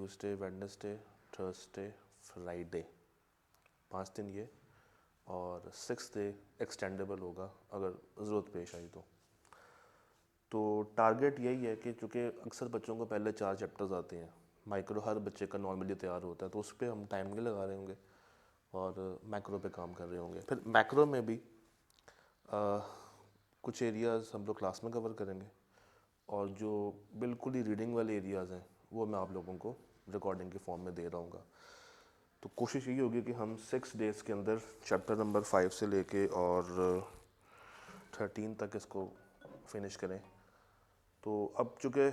Tuesday, Wednesday, Thursday, Friday, 5 दिन ये, और 6th डे एक्सटेंडेबल होगा अगर ज़रूरत पेश आई तो टारगेट यही है कि चूँकि अक्सर बच्चों को पहले 4 चैप्टर्स आते हैं, माइक्रो हर बच्चे का नॉर्मली तैयार होता है, तो उस पर हम टाइम नहीं लगा रहे होंगे और मैक्रो पे काम कर रहे होंगे। फिर मैक्रो में भी कुछ एरियाज़ हम लोग क्लास में कवर करेंगे, और जो बिल्कुल ही रीडिंग वाले एरियाज़ हैं वो मैं आप लोगों को रिकॉर्डिंग के फॉर्म में दे रहा हूँ। तो कोशिश यही होगी कि हम 6 डेज़ के अंदर चैप्टर नंबर 5 से लेके और 13 तक इसको फिनिश करें। तो अब चूँकि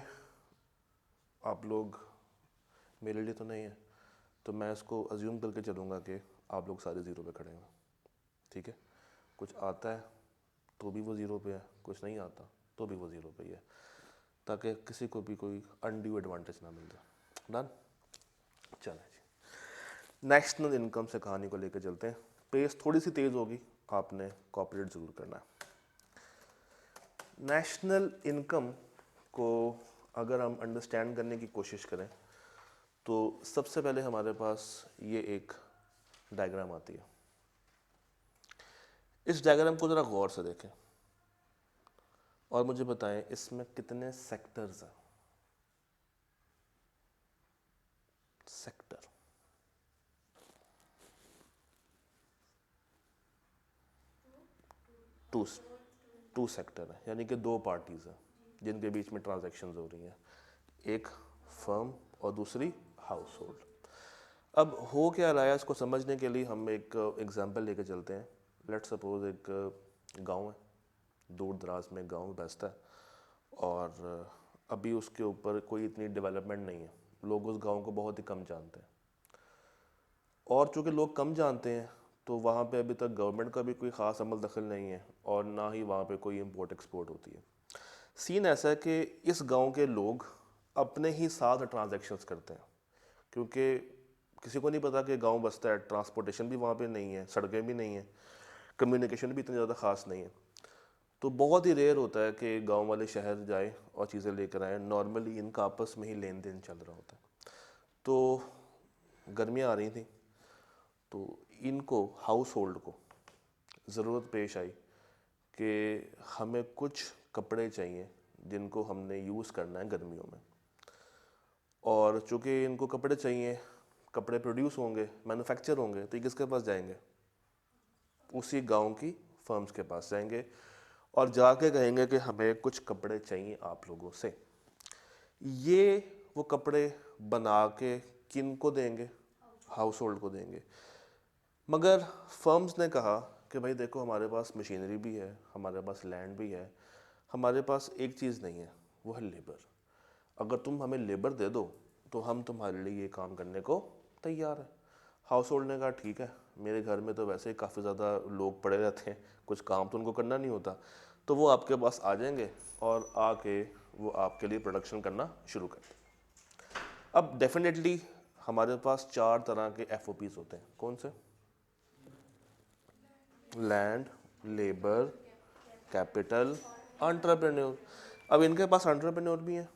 आप लोग मेरे लिए तो नहीं है, तो मैं इसको अज्यूम करके चलूँगा कि आप लोग सारे ज़ीरो पे खड़े हैं, ठीक है। कुछ आता है तो भी वो ज़ीरो पे है, कुछ नहीं आता तो भी वो ज़ीरो पे ही है, ताकि किसी को भी कोई अनड्यू एडवांटेज ना मिल जाए। डन, चलें जी। नेशनल इनकम से कहानी को लेकर चलते हैं। पेस थोड़ी सी तेज़ होगी, आपने कॉपरेट ज़रूर करना है। नेशनल इनकम को अगर हम अंडरस्टैंड करने की कोशिश करें तो सबसे पहले हमारे पास ये एक डायग्राम आती है। इस डायग्राम को ज़रा गौर से देखें और मुझे बताएं इसमें कितने सेक्टर्स हैं। सेक्टर, टू टू सेक्टर है, यानी कि 2 पार्टीज़ हैं जिनके बीच में ट्रांजैक्शंस हो रही हैं, एक फर्म और दूसरी हाउस होल्ड। अब हो क्या रहा है, इसको समझने के लिए हम एक एग्जांपल लेके चलते हैं। लेट्स सपोज एक गांव है, दूर दराज में गांव बसता है, और अभी उसके ऊपर कोई इतनी डेवलपमेंट नहीं है, लोग उस गांव को बहुत ही कम जानते हैं, और चूँकि लोग कम जानते हैं तो वहाँ पे अभी तक गवर्नमेंट का भी कोई ख़ास अमल दखल नहीं है, और ना ही वहाँ पे कोई इंपोर्ट एक्सपोर्ट होती है। सीन ऐसा है कि इस गांव के लोग अपने ही साथ ट्रांजैक्शंस करते हैं, क्योंकि किसी को नहीं पता कि गांव बसता है, ट्रांसपोर्टेशन भी वहाँ पे नहीं है, सड़कें भी नहीं हैं, कम्युनिकेशन भी इतनी ज़्यादा ख़ास नहीं है। तो बहुत ही रेयर होता है कि गांव वाले शहर जाए और चीज़ें लेकर आए, नॉर्मली इनका आपस में ही लेन देन चल रहा होता है। तो गर्मियाँ आ रही थी, तो इनको हाउस होल्ड को ज़रूरत पेश आई कि हमें कुछ कपड़े चाहिए जिनको हमने यूज़ करना है गर्मियों में, और चूँकि इनको कपड़े चाहिए, कपड़े प्रोड्यूस होंगे, मैन्युफैक्चर होंगे, तो ये किसके पास जाएंगे? उसी गांव की फर्म्स के पास जाएंगे और जाके कहेंगे कि हमें कुछ कपड़े चाहिए आप लोगों से। ये वो कपड़े बना के किन को देंगे? हाउस होल्ड को देंगे। मगर फर्म्स ने कहा कि भाई देखो, हमारे पास मशीनरी भी है, हमारे पास लैंड भी है, हमारे पास एक चीज़ नहीं है, वो है लेबर। अगर तुम हमें लेबर दे दो तो हम तुम्हारे लिए ये काम करने को तैयार है। हाउस होल्ड ने कहा ठीक है, मेरे घर में तो वैसे ही काफ़ी ज़्यादा लोग पड़े रहते हैं, कुछ काम तो उनको करना नहीं होता, तो वो आपके पास आ जाएंगे और आके वो आपके लिए प्रोडक्शन करना शुरू कर दें। अब डेफिनेटली हमारे पास 4 तरह के FOPs होते हैं। कौन से? Land, labour, capital, entrepreneur. अब इनके पास एंटरप्रेन्योर भी है,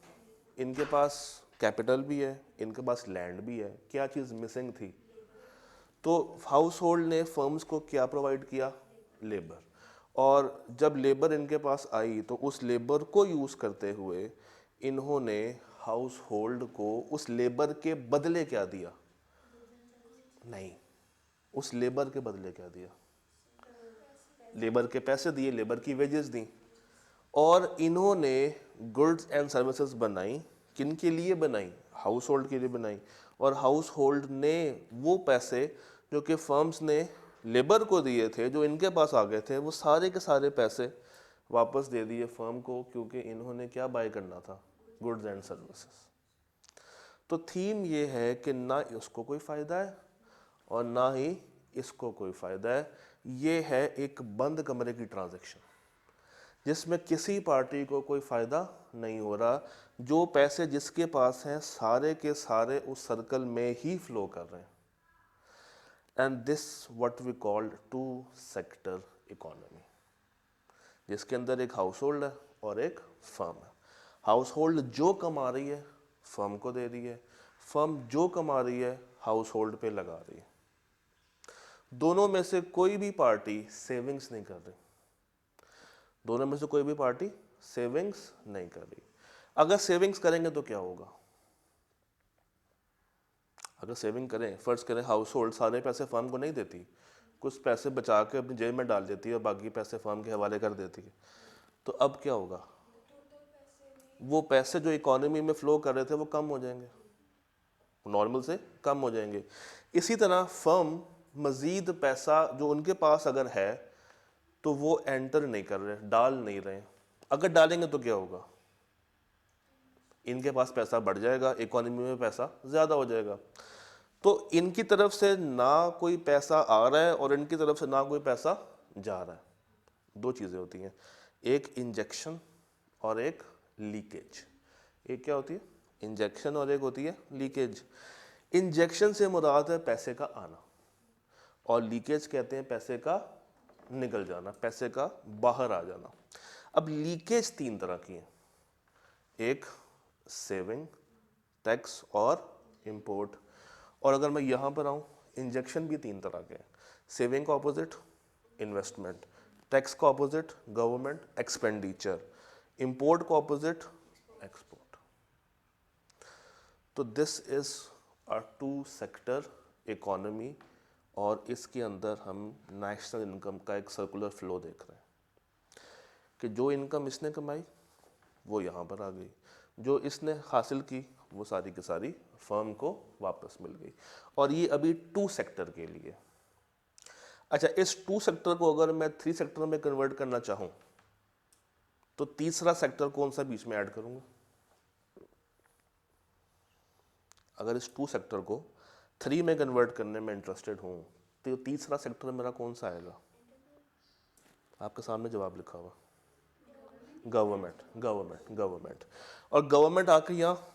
इनके पास कैपिटल भी है, इनके पास लैंड भी है। क्या चीज़ मिसिंग थी? तो हाउस होल्ड ने फर्म्स को क्या प्रोवाइड किया? लेबर। और जब लेबर इनके पास आई तो उस लेबर को यूज़ करते हुए इन्होंने हाउस होल्ड को उस लेबर के बदले क्या दिया? नहीं, उस लेबर के बदले क्या दिया? लेबर के पैसे दिए, लेबर की वेजेस दी, और इन्होंने गुड्स एंड सर्विसेज बनाई। किन के लिए बनाई? हाउस होल्ड के लिए बनाई। और हाउस होल्ड ने वो पैसे जो कि फर्म्स ने लेबर को दिए थे, जो इनके पास आ गए थे, वो सारे के सारे पैसे वापस दे दिए फर्म को, क्योंकि इन्होंने क्या बाय करना था? Goods and services. तो थीम ये है कि ना उसको कोई फ़ायदा है और ना ही इसको कोई फ़ायदा है। ये है एक बंद कमरे की ट्रांजैक्शन जिसमें किसी पार्टी को कोई फ़ायदा नहीं हो रहा। जो पैसे जिसके पास हैं सारे के सारे उस सर्कल में ही फ्लो कर रहे हैं। And this what we called two sector economy, जिसके अंदर एक हाउस होल्ड है और एक फर्म है। हाउस होल्ड जो कमा रही है फर्म को दे रही है, फर्म जो कमा रही है हाउस होल्ड पे लगा रही है। दोनों में से कोई भी पार्टी सेविंग्स नहीं कर रही, दोनों में से कोई भी पार्टी सेविंग्स नहीं कर रही। अगर सेविंग्स करेंगे तो क्या होगा? अगर सेविंग करें, फर्ज करें हाउस होल्ड सारे पैसे फर्म को नहीं देती, कुछ पैसे बचा के अपनी जेब में डाल देती है और बाकी पैसे फर्म के हवाले कर देती है, तो अब क्या होगा? वो पैसे जो इकोनॉमी में फ्लो कर रहे थे वो कम हो जाएंगे, नॉर्मल से कम हो जाएंगे। इसी तरह फर्म मज़ीद पैसा जो उनके पास अगर है तो वो एंटर नहीं कर रहे, डाल नहीं रहे। अगर डालेंगे तो क्या होगा? इनके पास पैसा बढ़ जाएगा, इकोनॉमी में पैसा ज़्यादा हो जाएगा। तो इनकी तरफ से ना कोई पैसा आ रहा है और इनकी तरफ से ना कोई पैसा जा रहा है। दो चीज़ें होती हैं, एक इंजेक्शन और एक लीकेज। एक क्या होती है? इंजेक्शन, और एक होती है लीकेज। इंजेक्शन से मुराद है पैसे का आना, और लीकेज कहते हैं पैसे का निकल जाना, पैसे का बाहर आ जाना। अब लीकेज तीन तरह की है, एक सेविंग, टैक्स और इंपोर्ट। और अगर मैं यहाँ पर आऊँ, इंजेक्शन भी तीन तरह के हैं। सेविंग का ऑपोजिट इन्वेस्टमेंट, टैक्स का ऑपोजिट गवर्नमेंट एक्सपेंडिचर, इंपोर्ट का ऑपोजिट एक्सपोर्ट। तो this is a two sector economy, और इसके अंदर हम नेशनल इनकम का एक सर्कुलर फ्लो देख रहे हैं कि जो इनकम इसने कमाई वो यहाँ पर आ गई, जो इसने हासिल की वो सारी की सारी फर्म को वापस मिल गई। और ये अभी टू सेक्टर के लिए। अच्छा, इस टू सेक्टर को अगर मैं थ्री सेक्टर में कन्वर्ट करना चाहूँ तो तीसरा सेक्टर कौन सा बीच में ऐड करूँगा? अगर इस टू सेक्टर को थ्री में कन्वर्ट करने में इंटरेस्टेड हूँ तो तीसरा सेक्टर मेरा कौन सा आएगा? आपके सामने जवाब लिखा हुआ, गवर्नमेंट, गवर्नमेंट, गवर्नमेंट। और गवर्नमेंट आके यहाँ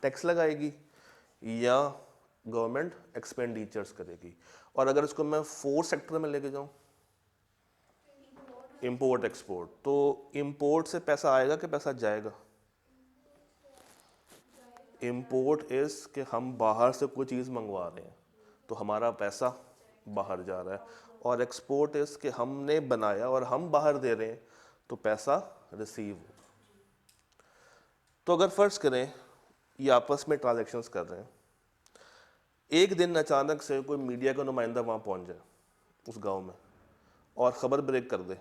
टैक्स लगाएगी या गवर्नमेंट एक्सपेंडिचर्स करेगी। और अगर इसको मैं फोर्थ सेक्टर में लेके जाऊँ, इंपोर्ट एक्सपोर्ट, तो इंपोर्ट से पैसा आएगा कि पैसा जाएगा? इंपोर्ट इज कि हम बाहर से कोई चीज़ मंगवा रहे हैं तो हमारा पैसा बाहर जा रहा है, और एक्सपोर्ट इज कि हमने बनाया और हम बाहर दे रहे हैं तो पैसा रिसीव हो। तो अगर फर्ज करें ये आपस में ट्रांजैक्शंस कर रहे हैं, एक दिन अचानक से कोई मीडिया का नुमाइंदा वहाँ पहुँच जाए उस गांव में और ख़बर ब्रेक कर दे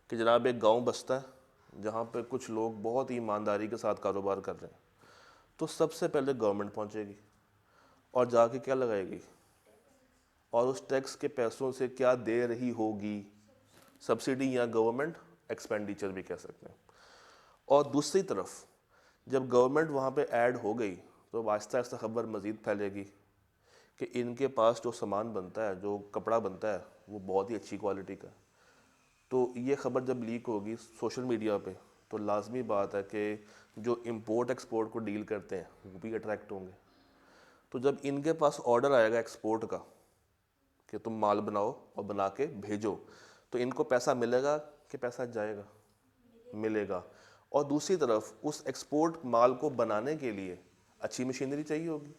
कि जनाब एक गांव बसता है जहाँ पे कुछ लोग बहुत ही ईमानदारी के साथ कारोबार कर रहे हैं, तो सबसे पहले गवर्नमेंट पहुँचेगी और जाके क्या लगाएगी, और उस टैक्स के पैसों से क्या दे रही होगी, सब्सिडी या गवर्नमेंट एक्सपेंडिचर भी कह सकते हैं। और दूसरी तरफ जब गवर्नमेंट वहाँ पे ऐड हो गई तो आहिस्ता आहिस्ता खबर मज़ीद फैलेगी कि इनके पास जो सामान बनता है, जो कपड़ा बनता है, वो बहुत ही अच्छी क्वालिटी का है। तो ये खबर जब लीक होगी सोशल मीडिया पे तो लाजमी बात है कि जो इंपोर्ट एक्सपोर्ट को डील करते हैं वो भी अट्रैक्ट होंगे। तो जब इनके पास ऑर्डर आएगा एक्सपोर्ट का कि तुम माल बनाओ और बना के भेजो, तो इनको पैसा मिलेगा कि पैसा जाएगा? मिलेगा। और दूसरी तरफ उस एक्सपोर्ट माल को बनाने के लिए अच्छी मशीनरी चाहिए होगी,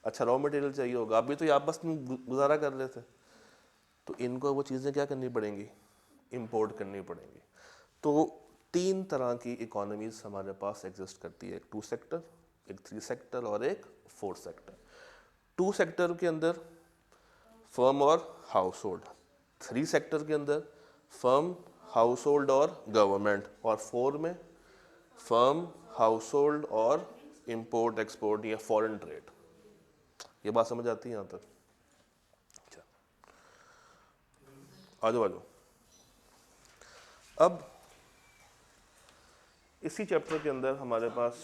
अच्छा रॉ मटेरियल चाहिए होगा। अभी तो ये आपस में गुजारा कर रहे थे, तो इनको वो चीज़ें क्या करनी पड़ेंगी? इंपोर्ट करनी पड़ेंगी। तो तीन तरह की इकोनॉमीज हमारे पास एग्जिस्ट करती है, एक टू सेक्टर, एक थ्री सेक्टर और एक फोर्थ सेक्टर। टू सेक्टर के अंदर फर्म और हाउस होल्ड, थ्री सेक्टर के अंदर फर्म, हाउस होल्ड और गवर्नमेंट, और फोर में फर्म, हाउस होल्ड और इंपोर्ट एक्सपोर्ट या फॉरेन ट्रेड। ये बात समझ आती है यहाँ तक? अच्छा, आ जाओ आ जाओ। अब इसी चैप्टर के अंदर हमारे पास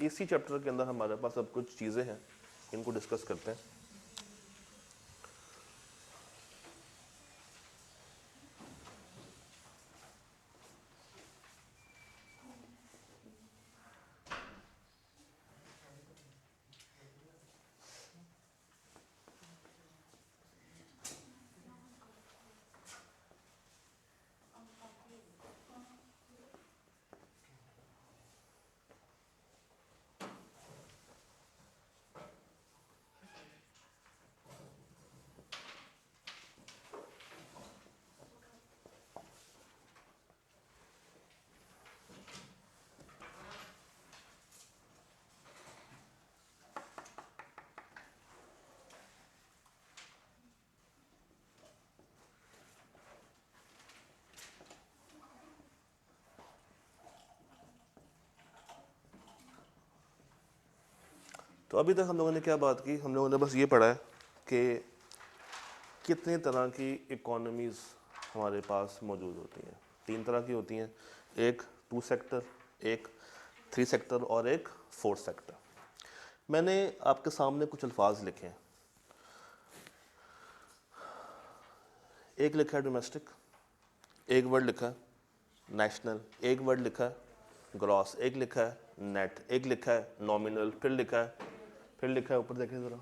इसी चैप्टर के अंदर हमारे पास अब कुछ चीज़ें हैं, इनको डिस्कस करते हैं। तो अभी तक हम लोगों ने क्या बात की, हम लोगों ने बस ये पढ़ा है कि कितने तरह की इकोनॉमीज़ हमारे पास मौजूद होती हैं। 3 तरह की होती हैं, एक 2 सेक्टर, एक 3 सेक्टर और एक 4 सेक्टर। मैंने आपके सामने कुछ अल्फाज लिखे हैं। एक लिखा है डोमेस्टिक, एक वर्ड लिखा है नेशनल, एक वर्ड लिखा है ग्रॉस, एक लिखा है नेट, एक लिखा है नॉमिनल, फिर लिखा है ऊपर देखिए ज़रा,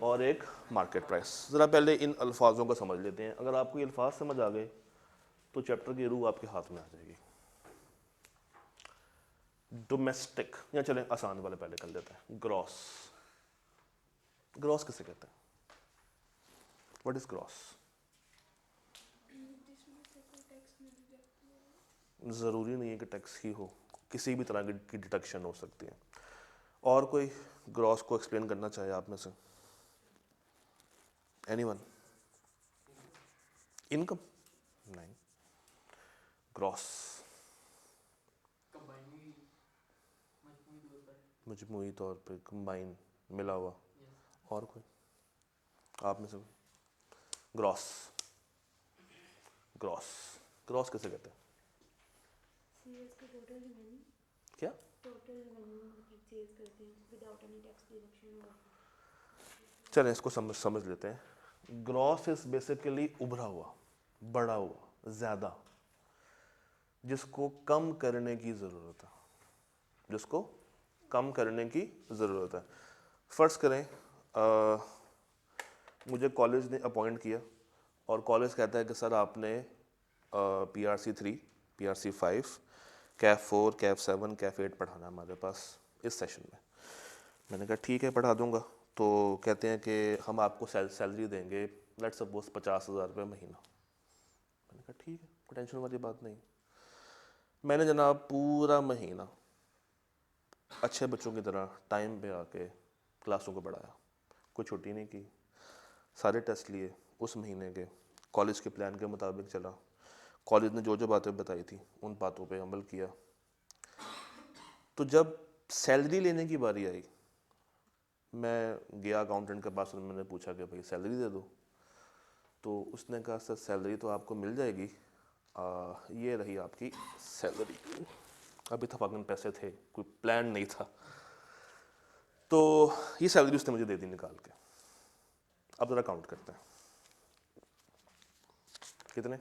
और एक मार्केट प्राइस। ज़रा पहले इन अल्फाजों को समझ लेते हैं। अगर आपको ये अल्फाज समझ आ गए तो चैप्टर की रूह आपके हाथ में आ जाएगी। डोमेस्टिक, या चलें आसान वाले पहले कर लेते हैं। ग्रॉस, ग्रॉस किसे कहते हैं? What is gross? ज़रूरी नहीं है कि टैक्स ही हो, किसी भी तरह की डिडक्शन हो सकती है। और कोई ग्रॉस को एक्सप्लेन करना चाहे आप में से? एनीवन? इनकम? नहीं। ग्रॉस मजमूई तौर पे, कंबाइन, मिला हुआ। और कोई आप में से? ग्रॉस, ग्रॉस, ग्रॉस किसे कहते हैं? क्या? चलें इसको समझ लेते हैं। ग्रॉस इज बेसिकली उभरा हुआ, बड़ा हुआ, ज़्यादा, जिसको कम करने की ज़रूरत है, जिसको कम करने की ज़रूरत है। फ़र्ज़ करें मुझे कॉलेज ने अपॉइंट किया और कॉलेज कहता है कि सर आपने PRC 3, PRC 5, CAF 4, CAF 7, CAF 8 पढ़ाना हमारे पास इस सेशन में। मैंने कहा ठीक है पढ़ा दूंगा। तो कहते हैं कि हम आपको सैलरी देंगे, लेट्स सपोज 50,000 रुपये महीना। मैंने कहा ठीक है, कोई टेंशन वाली बात नहीं। मैंने जनाब पूरा महीना अच्छे बच्चों की तरह टाइम पे आके क्लासों को पढ़ाया, कोई छुट्टी नहीं की, सारे टेस्ट लिए उस महीने के, कॉलेज के प्लान के मुताबिक चला। कॉलेज ने जो जो बातें बताई थी उन बातों पे अमल किया। तो जब सैलरी लेने की बारी आई, मैं गया अकाउंटेंट के पास और मैंने पूछा कि भाई सैलरी दे दो। तो उसने कहा सर सैलरी तो आपको मिल जाएगी, ये रही आपकी सैलरी। अभी इत्तफाकन पैसे थे, कोई प्लान नहीं था। तो ये सैलरी उसने मुझे दे दी निकाल के। अब ज़रा काउंट करते हैं कितने।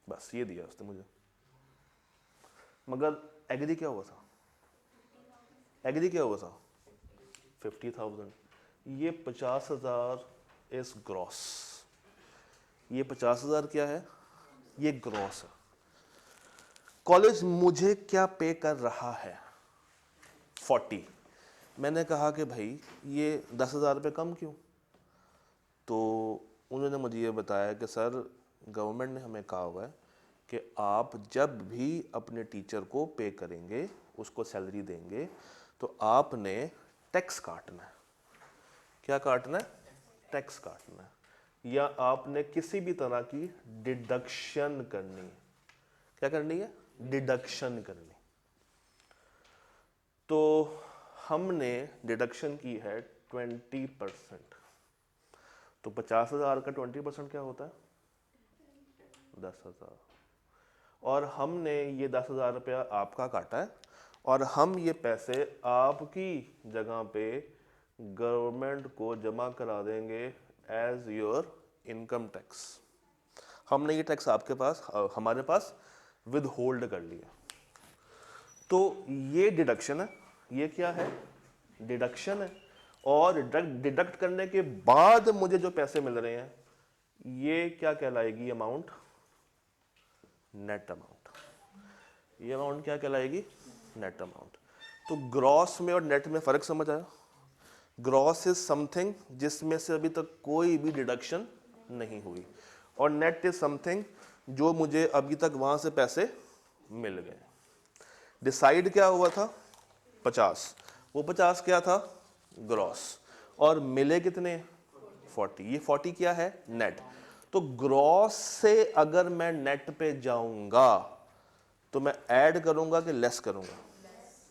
बस ये दिया उसने मुझे। मगर एग्री क्या हुआ था? एग्री क्या हुआ था? 50,000। ये 50,000 इज ग्रॉस। ये 50,000 क्या है? ये ग्रॉस है। कॉलेज मुझे क्या पे कर रहा है? 40। मैंने कहा कि भाई ये 10,000 रुपये कम क्यों? तो उन्होंने मुझे ये बताया कि सर गवर्नमेंट ने हमें कहा हुआ है कि आप जब भी अपने टीचर को पे करेंगे, उसको सैलरी देंगे, तो आपने टैक्स काटना है। क्या काटना है? टैक्स काटना है। या आपने किसी भी तरह की डिडक्शन करनी है। क्या करनी है? डिडक्शन करनी। तो हमने डिडक्शन की है 20%। तो 50,000 का 20% क्या होता है? 10,000। और हमने ये 10,000 रुपया आपका काटा है और हम ये पैसे आपकी जगह पे गवर्नमेंट को जमा करा देंगे एज योर इनकम टैक्स। हमने ये टैक्स आपके पास, हमारे पास विद होल्ड कर लिया। तो ये डिडक्शन है। ये क्या है? डिडक्शन है। और डिडक्ट करने के बाद मुझे जो पैसे मिल रहे हैं, ये क्या कहलाएगी अमाउंट? Net amount. ये अमाउंट क्या कहलाएगी? Net amount. तो ग्रॉस में और नेट में फ़र्क समझ आया? ग्रॉस इज समथिंग जिसमें से अभी तक कोई भी डिडक्शन नहीं हुई, और नेट इज समथिंग जो मुझे अभी तक वहाँ से पैसे मिल गए। डिसाइड क्या हुआ था? 50, वो 50 क्या था ग्रॉस, और मिले कितने 40, ये 40 क्या है नेट। तो ग्रॉस से अगर मैं नेट पे जाऊंगा तो मैं ऐड करूंगा कि लेस करूंगा,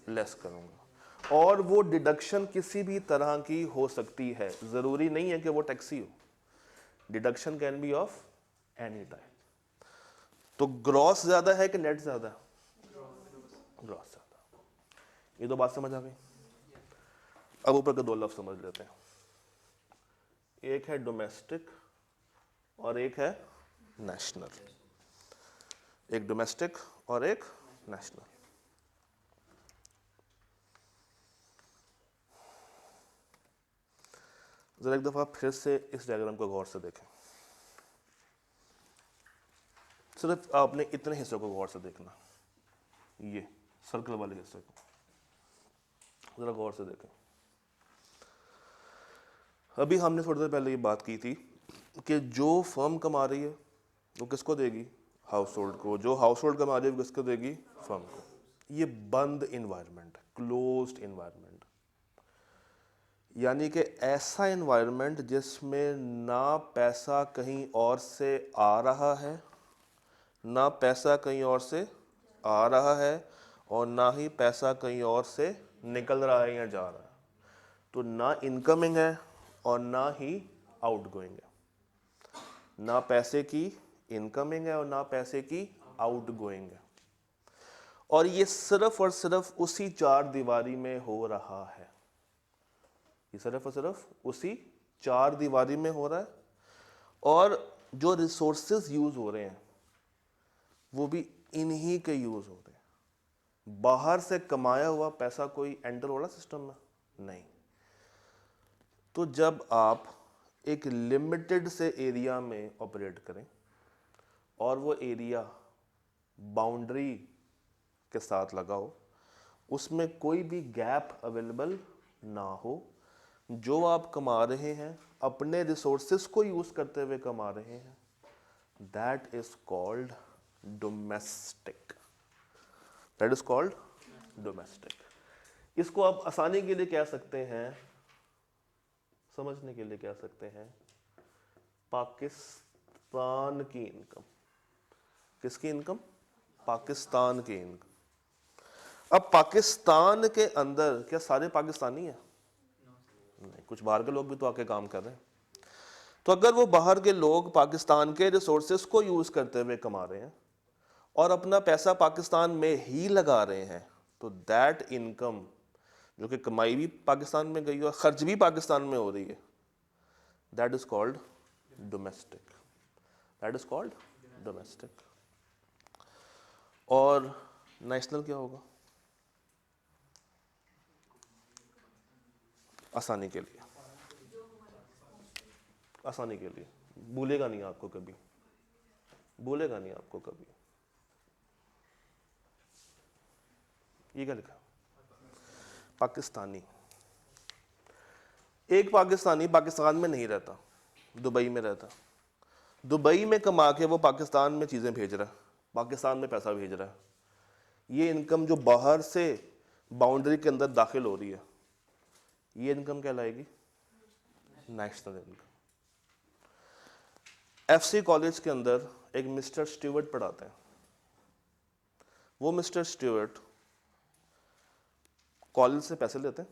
लेस करूंगा। और वो डिडक्शन किसी भी तरह की हो सकती है, जरूरी नहीं है कि वो टैक्सी हो, deduction can be of any type. तो ग्रॉस ज्यादा है कि नेट ज्यादा है, ग्रॉस ज्यादा। ये दो बात समझ आ गई। अब ऊपर के दो लफ्ज समझ लेते हैं, एक है डोमेस्टिक और एक है नेशनल, एक डोमेस्टिक और एक नेशनल। जरा एक दफा फिर से इस डायग्राम को गौर से देखें, सिर्फ आपने इतने हिस्सों को गौर से देखना, ये सर्कल वाले हिस्से को जरा गौर से देखें। अभी हमने थोड़ी देर पहले ये बात की थी कि जो फर्म कमा रही है वो किसको देगी, हाउस होल्ड को, जो हाउस होल्ड कमा रही है वो किसको देगी, फर्म को। ये बंद इन्वायरमेंट, क्लोज्ड इन्वायरमेंट, यानी कि ऐसा इन्वायरमेंट जिसमें ना पैसा कहीं और से आ रहा है, ना पैसा कहीं और से आ रहा है, और ना ही पैसा कहीं और से निकल रहा है या जा रहा है। तो ना इनकमिंग है और ना ही आउटगोइंग है, ना पैसे की इनकमिंग है और ना पैसे की आउटगोइंग है। और ये सिर्फ और सिर्फ उसी चार दीवारी में हो रहा है, ये सिर्फ और सिर्फ उसी चार दीवारी में हो रहा है। और जो रिसोर्सेज यूज हो रहे हैं वो भी इन्हीं के यूज हो रहे हैं। बाहर से कमाया हुआ पैसा कोई एंटर हो रहा सिस्टम में नहीं। तो जब आप एक लिमिटेड से एरिया में ऑपरेट करें और वो एरिया बाउंड्री के साथ लगा हो, उसमें कोई भी गैप अवेलेबल ना हो, जो आप कमा रहे हैं अपने रिसोर्सेस को यूज करते हुए कमा रहे हैं, that is called domestic, that is called domestic. इसको आप आसानी के लिए कह सकते हैं, समझने के लिए कह सकते हैं, पाकिस्तान की इनकम। किसकी इनकम, पाकिस्तान की इनकम। अब पाकिस्तान के अंदर क्या सारे पाकिस्तानी हैं, नहीं, कुछ बाहर के लोग भी तो आके काम कर रहे हैं। तो अगर वो बाहर के लोग पाकिस्तान के रिसोर्सेस को यूज करते हुए कमा रहे हैं और अपना पैसा पाकिस्तान में ही लगा रहे हैं, तो दैट इनकम जो कि कमाई भी पाकिस्तान में गई और खर्च भी पाकिस्तान में हो रही है, that is called domestic, that is called domestic. और नेशनल क्या होगा, आसानी के लिए, आसानी के लिए, भूलेगा नहीं आपको कभी, भूलेगा नहीं आपको कभी। ये क्या लिखा, पाकिस्तानी। एक पाकिस्तानी पाकिस्तान में नहीं रहता, दुबई में रहता, दुबई में कमा के वो पाकिस्तान में चीज़ें भेज रहा है, पाकिस्तान में पैसा भेज रहा है। ये इनकम जो बाहर से बाउंड्री के अंदर दाखिल हो रही है, ये इनकम कहलाएगी नेशनल इनकम। एफसी कॉलेज के अंदर एक मिस्टर स्टीवर्ट पढ़ाते हैं। वो मिस्टर स्टीवर्ट कॉलेज से पैसे लेते हैं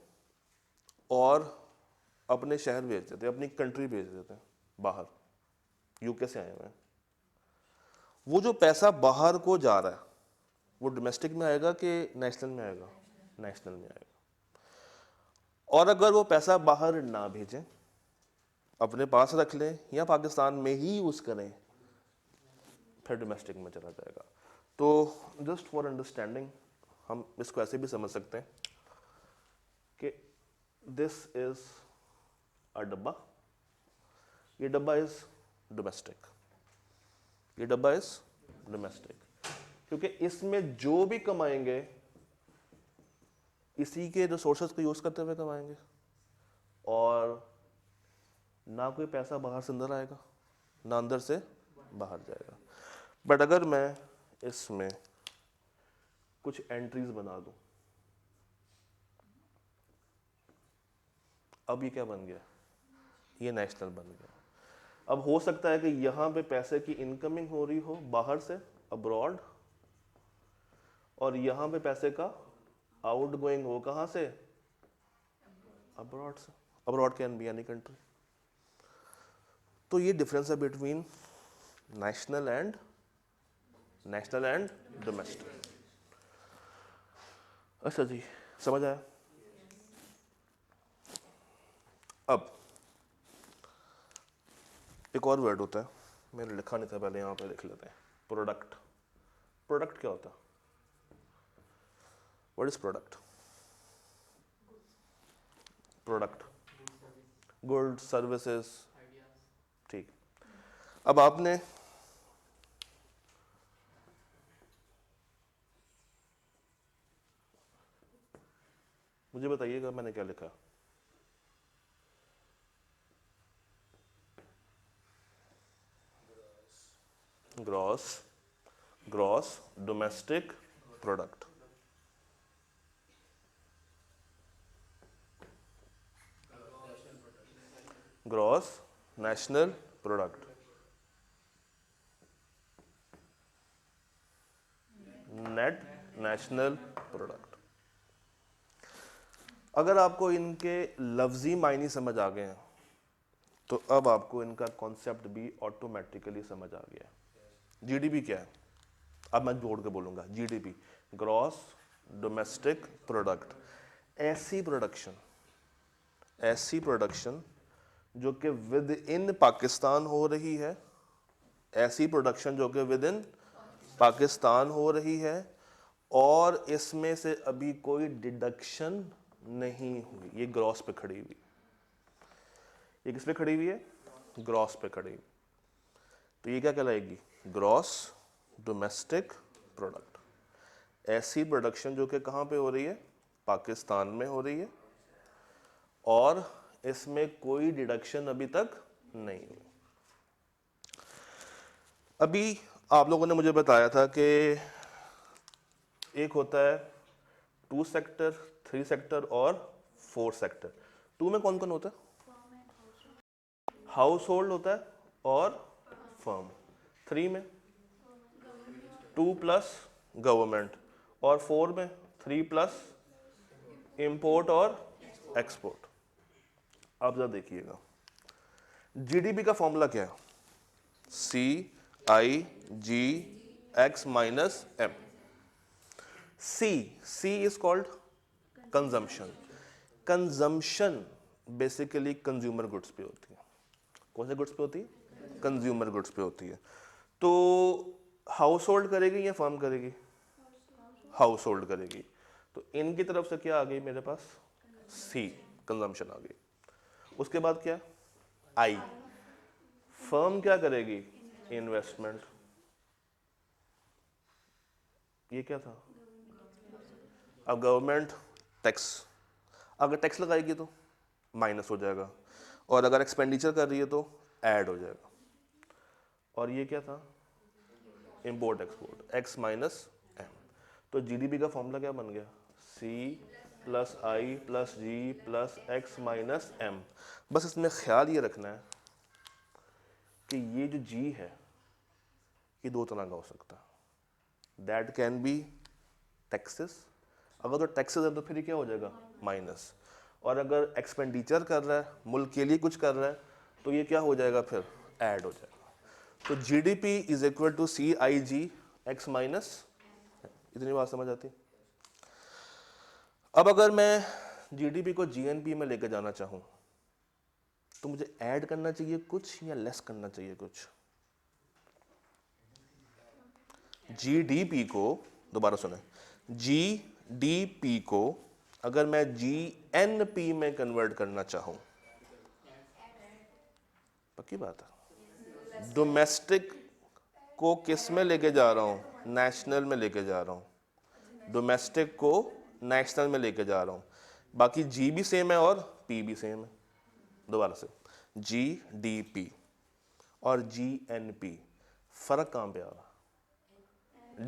और अपने शहर भेज देते हैं, अपनी कंट्री भेज देते हैं, बाहर यूके से आए हुए हैं। वो जो पैसा बाहर को जा रहा है वो डोमेस्टिक में आएगा कि नेशनल में आएगा, नेशनल में आएगा। और अगर वो पैसा बाहर ना भेजें, अपने पास रख लें या पाकिस्तान में ही यूज करें, फिर डोमेस्टिक में चला जाएगा। तो जस्ट फॉर अंडरस्टैंडिंग हम इसको ऐसे भी समझ सकते हैं कि दिस इज अ डब्बा, ये डब्बा इज डोमेस्टिक, ये डब्बा इज डोमेस्टिक, क्योंकि इसमें जो भी कमाएंगे इसी के रिसोर्सेज को यूज करते हुए कमाएंगे, और ना कोई पैसा बाहर से अंदर आएगा ना अंदर से बाहर जाएगा। बट अगर मैं इसमें कुछ एंट्रीज बना दूं, अब ये क्या बन गया, ये नेशनल बन गया। अब हो सकता है कि यहाँ पे पैसे की इनकमिंग हो रही हो बाहर से अब्रॉड, और यहाँ पे पैसे का आउट गोइंग हो कहाँ से, अब्रॉड से। Abroad can be any country. तो ये डिफरेंस है बिटवीन नेशनल एंड डोमेस्टिक। अच्छा जी, समझ आया। अब एक और वर्ड होता है, मैंने लिखा नहीं था पहले, यहाँ पे लिख लेते हैं, प्रोडक्ट। प्रोडक्ट क्या होता है? What is product? Product good services, ठीक। अब आपने मुझे बताइएगा मैंने क्या लिखा। Gross domestic product. Gross national product, net national product. अगर आपको इनके लफ्जी मायने समझ आ गए हैं तो अब आपको इनका कॉन्सेप्ट भी ऑटोमेटिकली समझ आ गया है। जीडीपी क्या है? अब मैं जोड़ के बोलूंगा, जीडीपी ग्रॉस डोमेस्टिक प्रोडक्ट। ऐसी प्रोडक्शन जो कि विद इन पाकिस्तान हो रही है, ऐसी प्रोडक्शन जो कि विद इन पाकिस्तान हो रही है और इसमें से अभी कोई डिडक्शन नहीं हुई, ये ग्रॉस पे खड़ी हुई। ये किस पे खड़ी हुई है? ग्रॉस पे खड़ी हुई। तो ये क्या कहलाएगी? Gross domestic product. ऐसी प्रोडक्शन जो कि कहाँ पे हो रही है? पाकिस्तान में हो रही है और इसमें कोई डिडक्शन अभी तक नहीं हुई। अभी आप लोगों ने मुझे बताया था कि एक होता है 2 सेक्टर, 3 सेक्टर और 4 सेक्टर। 2 में कौन कौन होता है? हाउस होल्ड होता है और फर्म। 3 में 2 प्लस गवर्नमेंट, और 4 में 3 प्लस इंपोर्ट और एक्सपोर्ट। आप जरा देखिएगा, जीडीपी का फॉर्मूला क्या है? C I G X minus M. C is called consumption. Consumption basically consumer goods पे होती है। कौन से गुड्स पे होती है? कंज्यूमर गुड्स पे होती है। तो हाउस होल्ड करेगी या फर्म करेगी? हाउस होल्ड करेगी। तो इनकी तरफ से क्या आ गई मेरे पास? सी, कंजम्पशन आ गई। उसके बाद क्या? आई, फर्म क्या करेगी? इन्वेस्टमेंट। ये क्या था? अब गवर्नमेंट टैक्स, अगर टैक्स लगाएगी तो माइनस हो जाएगा, और अगर एक्सपेंडिचर कर रही है तो ऐड हो जाएगा। और ये क्या था? Import export, X minus M. तो जीडीपी का फॉर्मूला क्या बन गया? C plus I plus G plus X minus M. बस इसमें ख्याल ये रखना है कि ये जो जी है ये 2 तरह का हो सकता है। दैट कैन बी टैक्सेस, अगर तो टैक्सेस है तो फिर क्या हो जाएगा? माइनस। और अगर एक्सपेंडिचर कर रहा है, मुल्क के लिए कुछ कर रहा है, तो ये क्या हो जाएगा? फिर ऐड हो जाएगा। तो GDP is equal to C I G X minus. इतनी बात समझ आती? अब अगर मैं जीडीपी को जीएनपी में लेकर जाना चाहूं तो मुझे ऐड करना चाहिए कुछ या लेस करना चाहिए कुछ? जीडीपी को, दोबारा सुने, जीडीपी को अगर मैं जीएनपी में कन्वर्ट करना चाहूं, पक्की बात है, डोमेस्टिक को किस में लेके जा रहा हूं? नेशनल में लेके जा रहा हूं। डोमेस्टिक को नेशनल में लेके जा रहा हूं, बाकी जी भी सेम है और पी भी सेम है। दोबारा से, जीडीपी और जीएनपी, फर्क कहां पे आ रहा है?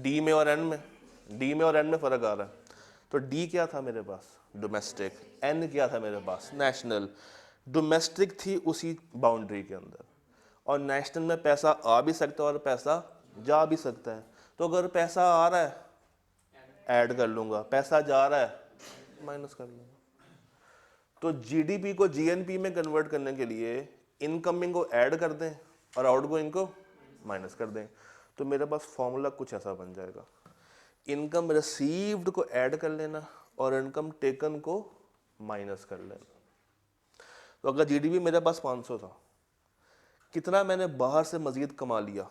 डी में और एन में, डी में और एन में फर्क आ रहा है। तो डी क्या था मेरे पास, डोमेस्टिक, एन क्या था मेरे पास, नेशनल। डोमेस्टिक थी उसी बाउंड्री के अंदर, और नेशनल में पैसा आ भी सकता है और पैसा जा भी सकता है। तो अगर पैसा आ रहा है ऐड कर लूंगा, पैसा जा रहा है माइनस कर लूंगा। तो जीडीपी को जीएनपी में कन्वर्ट करने के लिए इनकमिंग को ऐड कर दें और आउटगोइंग को माइनस कर दें, तो मेरे पास फॉर्मूला कुछ ऐसा बन जाएगा। इनकम रिसीव्ड को ऐड कर लेना और इनकम टेकन को माइनस कर लेना। तो अगर जीडीपी मेरे पास 500 था, कितना मैंने बाहर से मजीद कमा लिया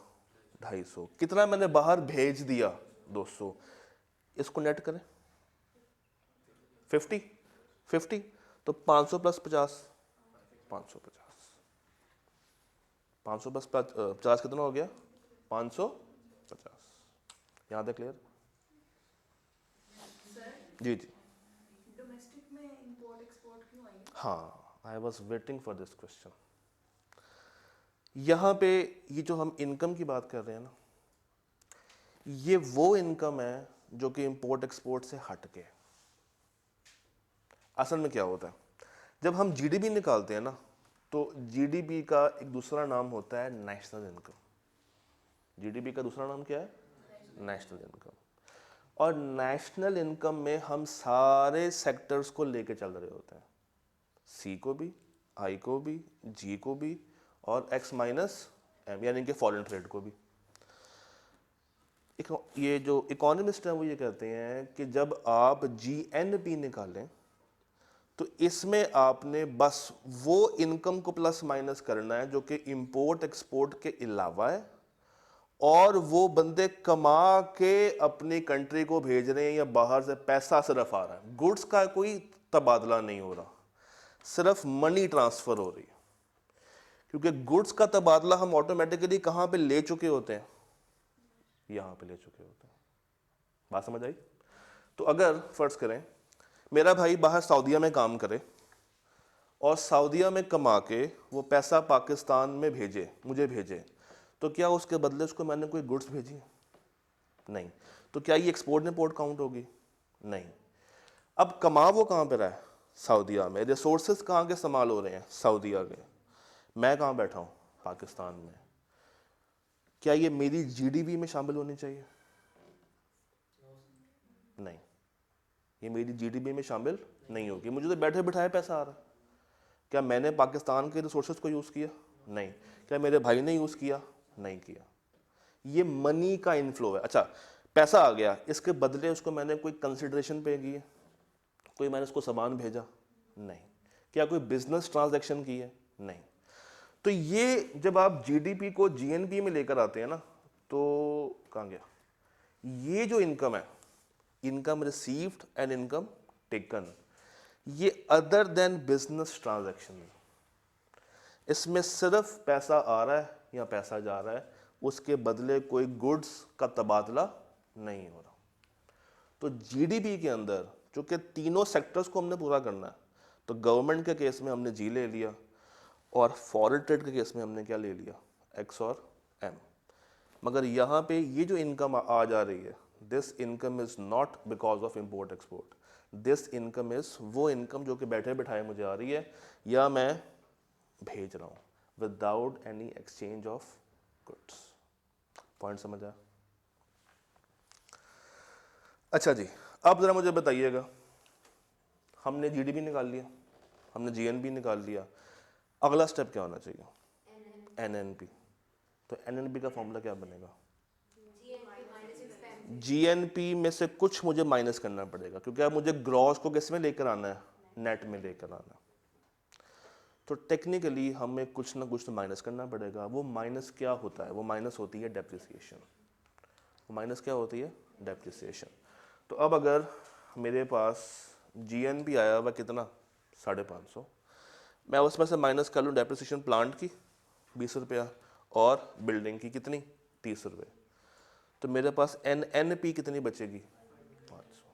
250, कितना मैंने बाहर भेज दिया 200, इसको नेट करें 50 तो 500 प्लस 50 550, 500 प्लस 50 कितना हो गया 550। यहाँ तक क्लियर? जी जी। डोमेस्टिक में इंपोर्ट एक्सपोर्ट क्यों आई? हाँ, I was waiting for this question. यहाँ पे ये जो हम इनकम की बात कर रहे हैं ना, ये वो इनकम है जो कि इंपोर्ट एक्सपोर्ट से हट के। असल में क्या होता है, जब हम जीडीपी निकालते हैं ना, तो जीडीपी का एक दूसरा नाम होता है नेशनल इनकम। जीडीपी का दूसरा नाम क्या है? National income. और नेशनल इनकम में हम सारे सेक्टर्स को लेके चल रहे होते हैं, सी को भी, आई को भी, जी को भी, और एक्स माइनस एम यानी कि फॉरेन ट्रेड को भी। ये जो इकोनॉमिस्ट हैं वो ये कहते हैं कि जब आप जीएनपी निकालें तो इसमें आपने बस वो इनकम को प्लस माइनस करना है जो कि इंपोर्ट एक्सपोर्ट के अलावा है, और वो बंदे कमा के अपनी कंट्री को भेज रहे हैं या बाहर से पैसा सिर्फ आ रहा है, गुड्स का कोई तबादला नहीं हो रहा, सिर्फ मनी ट्रांसफर हो रही है। क्योंकि गुड्स का तबादला हम ऑटोमेटिकली कहाँ पे ले चुके होते हैं, यहाँ पे ले चुके होते हैं। बात समझ आई? तो अगर फर्ज करें मेरा भाई बाहर सऊदीया में काम करे और सऊदीया में कमा के वो पैसा पाकिस्तान में भेजे, मुझे भेजे, तो क्या उसके बदले उसको मैंने कोई गुड्स भेजी? नहीं। तो क्या ये एक्सपोर्ट इंपोर्ट काउंट होगी? नहीं। अब कमा वो कहाँ पे रहा है? सऊदीया में। रिसोर्सेज कहाँ के इस्तेमाल हो रहे हैं? सऊदीया के। मैं कहाँ बैठा हूँ? पाकिस्तान में। क्या ये मेरी जीडीपी में शामिल होनी चाहिए? नहीं, ये मेरी जीडीपी में शामिल नहीं होगी। मुझे तो बैठे बिठाए पैसा आ रहा है। क्या मैंने पाकिस्तान के रिसोर्सेज को यूज़ किया? नहीं। क्या मेरे भाई ने यूज़ किया? नहीं किया। ये मनी का इनफ्लो है। अच्छा, पैसा आ गया, इसके बदले उसको मैंने कोई कंसिडरेशन पे की है? कोई मैंने उसको सामान भेजा? नहीं। क्या कोई बिजनेस ट्रांजैक्शन की है? नहीं। तो ये जब आप जीडीपी को जीएनपी में लेकर आते हैं ना, तो कहाँ गया ये जो इनकम है, income received and income taken, ये अदर देन बिजनेस ट्रांजैक्शन, इसमें सिर्फ पैसा आ रहा है या पैसा जा रहा है, उसके बदले कोई गुड्स का तबादला नहीं हो रहा। तो जीडीपी के अंदर चूंकि तीनों सेक्टर्स को हमने पूरा करना है, तो गवर्नमेंट के केस में हमने जी ले लिया, और फॉरेन ट्रेड के केस में हमने क्या ले लिया? एक्स और एम। मगर यहाँ पे ये जो इनकम आ जा रही है, this income is not because of import export, this income is वो इनकम जो कि बैठे बिठाए मुझे आ रही है या मैं भेज रहा हूँ without any exchange of goods. Point समझ आया? अच्छा जी, अब जरा मुझे बताइएगा, हमने जीडीपी निकाल लिया, हमने जीएनपी निकाल लिया, अगला स्टेप क्या होना चाहिए? एनएनपी। तो एनएनपी का फॉर्मूला क्या बनेगा? जीएनपी में से कुछ मुझे माइनस करना पड़ेगा, क्योंकि अब मुझे ग्रॉस को किस में लेकर आना है? नेट में लेकर आना है। तो टेक्निकली हमें कुछ ना कुछ तो माइनस करना पड़ेगा। वो माइनस क्या होता है? वो माइनस होती है डेप्रिसिएशन। वो माइनस क्या होती है? डेप्रिसिएशन। तो अब अगर मेरे पास जीएनपी आया हुआ कितना? 550, मैं उसमें से माइनस कर लूँ डेप्रिसिएशन प्लांट की 20 रुपया और बिल्डिंग की कितनी? 30 रुपये, तो मेरे पास एनएनपी कितनी बचेगी? 500।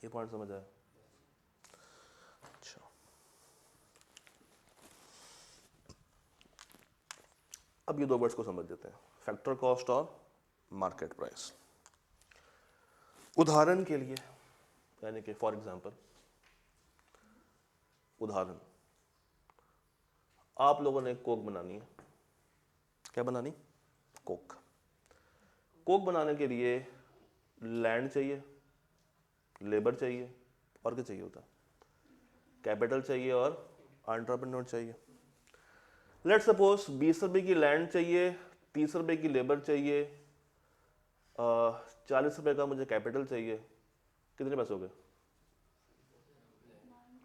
ये पॉइंट समझ आया? अच्छा, अब ये दो वर्ड्स को समझ लेते हैं, फैक्टर कॉस्ट और मार्केट प्राइस। उदाहरण के लिए यानी कि फॉर एग्जांपल, उदाहरण, आप लोगों ने कोक बनानी है। क्या बनानी? कोक। कोक बनाने के लिए लैंड चाहिए, लेबर चाहिए, और क्या चाहिए होता है? कैपिटल चाहिए और एंटरप्रेन्योर चाहिए। लेट्स सपोज 20 रुपए की लैंड चाहिए, 30 रुपए की लेबर चाहिए, 40 रुपए का मुझे कैपिटल चाहिए। कितने पैसे हो गए?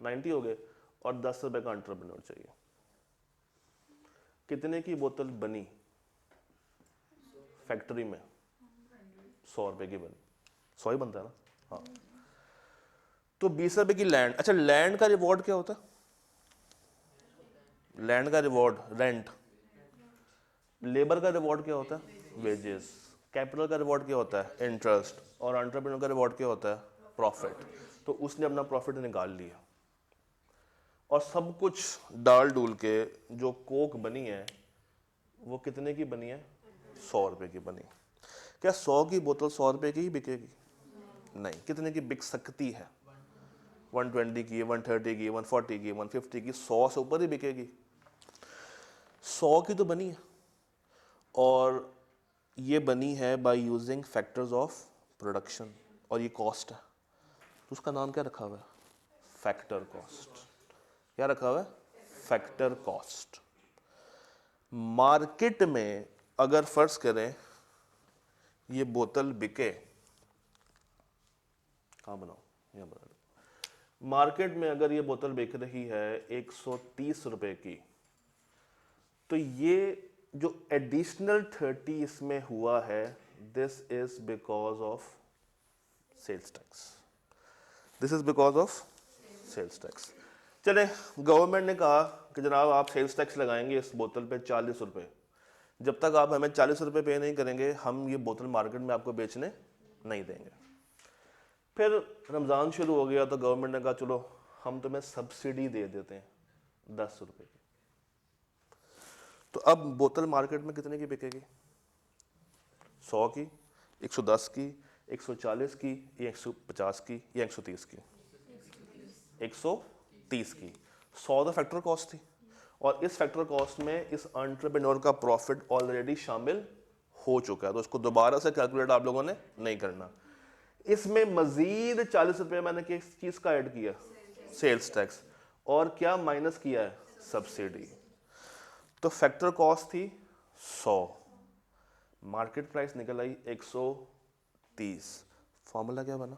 90 हो गए। और 10 रुपए का एंटरप्रेन्योर चाहिए। कितने की बोतल बनी फैक्ट्री में? 100 रुपए की बनी। 100 ही बनता है ना? हाँ। तो 20 रुपए की लैंड। अच्छा, लैंड का रिवॉर्ड क्या होता है? लैंड का रिवॉर्ड रेंट। लेबर का रिवॉर्ड क्या होता है? वेजेस। कैपिटल का रिवॉर्ड क्या होता है? इंटरेस्ट। और एंटरप्रेन्योर का रिवॉर्ड क्या होता है? प्रॉफिट। तो उसने अपना प्रॉफिट निकाल लिया और सब कुछ डाल डूल के जो कोक बनी है वो कितने की बनी है? 100 रुपए की बनी। क्या 100 की बोतल 100 रुपए की ही बिकेगी? नहीं। कितने की बिक सकती है? 120 की, 130 की, 140 की, 150 की, 100 से ऊपर ही बिकेगी। 100 की तो बनी है, और ये बनी है by using factors of production, और ये कॉस्ट है। तो उसका नाम क्या रखा हुआ है? Factor cost. क्या रखा हुआ है? Factor cost. मार्केट में अगर फर्ज करें ये बोतल बिके, कहाँ बनाओ, यहाँ बना दो। मार्केट में अगर ये बोतल बिक रही है 130 रुपए की, तो ये जो एडिशनल 30 इसमें हुआ है, this is because of sales tax. This is because of sales tax. चले, गवर्नमेंट ने कहा कि जनाब आप सेल्स टैक्स लगाएंगे इस बोतल पे 40 रुपए। जब तक आप हमें 40 रुपए पे नहीं करेंगे, हम ये बोतल मार्केट में आपको बेचने नहीं देंगे। फिर रमज़ान शुरू हो गया तो गवर्नमेंट ने कहा चलो हम तुम्हें सब्सिडी दे देते हैं 10 रुपए की। तो अब बोतल मार्केट में कितने की बिकेगी? 100 की, 110 की, 140 की, या 150 की, या 130 की? 130 की। 100 तो फैक्टर कॉस्ट थी, और इस फैक्टर कॉस्ट में इस एंटरप्रेन्योर का प्रॉफिट ऑलरेडी शामिल हो चुका है, तो उसको दोबारा से कैलकुलेट आप लोगों ने नहीं करना। इसमें मजीद 40 रुपए मैंने किस चीज का ऐड किया? Sales tax. और क्या माइनस किया है? सब्सिडी। तो फैक्टर कॉस्ट थी 100, मार्केट प्राइस निकल आई 130। फॉर्मूला क्या बना?